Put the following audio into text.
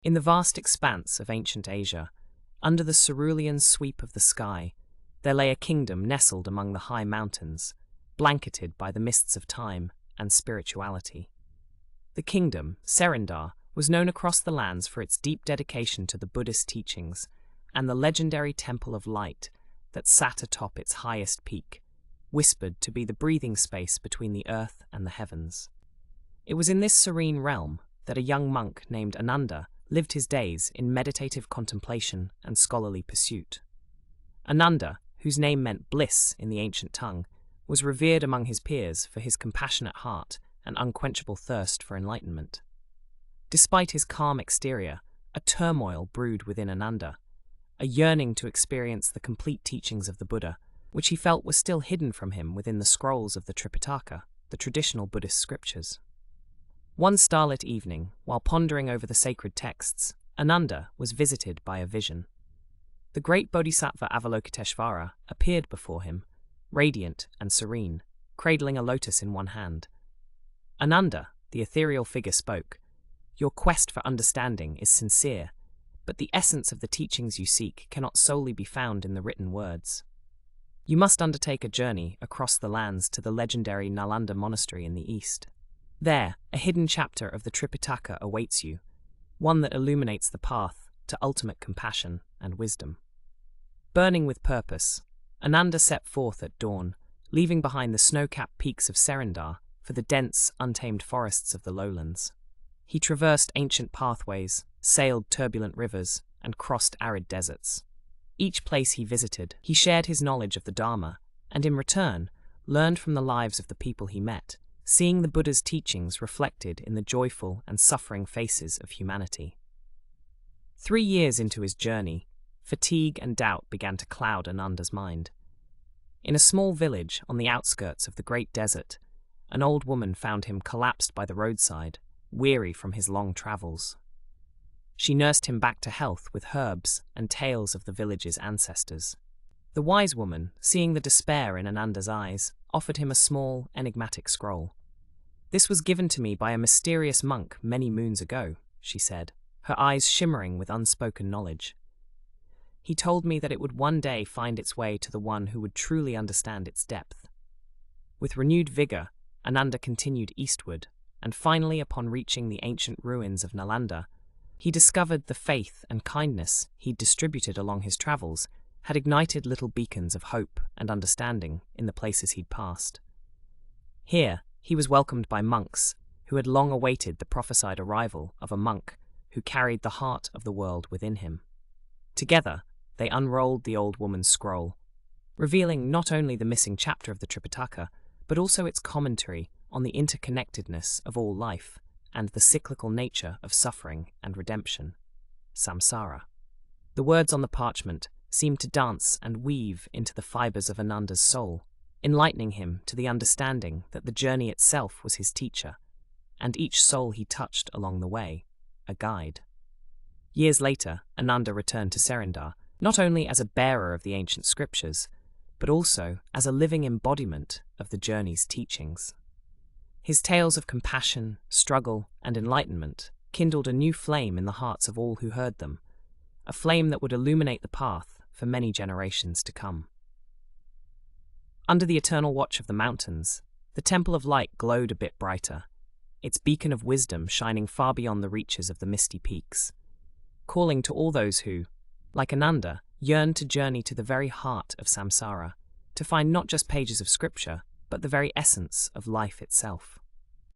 In the vast expanse of ancient Asia, under the cerulean sweep of the sky, there lay a kingdom nestled among the high mountains, blanketed by the mists of time and spirituality. The kingdom, Serendar, was known across the lands for its deep dedication to the Buddhist teachings and the legendary Temple of Light that sat atop its highest peak, whispered to be the breathing space between the earth and the heavens. It was in this serene realm that a young monk named Ananda lived his days in meditative contemplation and scholarly pursuit. Ananda, whose name meant bliss in the ancient tongue, was revered among his peers for his compassionate heart and unquenchable thirst for enlightenment. Despite his calm exterior, a turmoil brewed within Ananda, a yearning to experience the complete teachings of the Buddha, which he felt was still hidden from him within the scrolls of the Tripitaka, the traditional Buddhist scriptures. One starlit evening, while pondering over the sacred texts, Ananda was visited by a vision. The great Bodhisattva Avalokiteshvara appeared before him, radiant and serene, cradling a lotus in one hand. "Ananda," the ethereal figure spoke, "your quest for understanding is sincere, but the essence of the teachings you seek cannot solely be found in the written words. You must undertake a journey across the lands to the legendary Nalanda monastery in the east. There, a hidden chapter of the Tripitaka awaits you, one that illuminates the path to ultimate compassion and wisdom." Burning with purpose, Ananda set forth at dawn, leaving behind the snow-capped peaks of Serendar for the dense, untamed forests of the lowlands. He traversed ancient pathways, sailed turbulent rivers, and crossed arid deserts. Each place he visited, he shared his knowledge of the Dharma, and in return, learned from the lives of the people he met, seeing the Buddha's teachings reflected in the joyful and suffering faces of humanity. 3 years into his journey, fatigue and doubt began to cloud Ananda's mind. In a small village on the outskirts of the great desert, an old woman found him collapsed by the roadside, weary from his long travels. She nursed him back to health with herbs and tales of the village's ancestors. The wise woman, seeing the despair in Ananda's eyes, offered him a small, enigmatic scroll. "This was given to me by a mysterious monk many moons ago," she said, her eyes shimmering with unspoken knowledge. "He told me that it would one day find its way to the one who would truly understand its depth." With renewed vigor, Ananda continued eastward, and finally, upon reaching the ancient ruins of Nalanda, he discovered the faith and kindness he'd distributed along his travels had ignited little beacons of hope and understanding in the places he'd passed. Here, he was welcomed by monks who had long awaited the prophesied arrival of a monk who carried the heart of the world within him. Together, they unrolled the old woman's scroll, revealing not only the missing chapter of the Tripitaka, but also its commentary on the interconnectedness of all life and the cyclical nature of suffering and redemption, Samsara. The words on the parchment seemed to dance and weave into the fibers of Ananda's soul, enlightening him to the understanding that the journey itself was his teacher, and each soul he touched along the way, a guide. Years later, Ananda returned to Serendar, not only as a bearer of the ancient scriptures, but also as a living embodiment of the journey's teachings. His tales of compassion, struggle, and enlightenment kindled a new flame in the hearts of all who heard them, a flame that would illuminate the path for many generations to come. Under the eternal watch of the mountains, the Temple of Light glowed a bit brighter, its beacon of wisdom shining far beyond the reaches of the misty peaks, calling to all those who, like Ananda, yearned to journey to the very heart of Samsara, to find not just pages of scripture, but the very essence of life itself.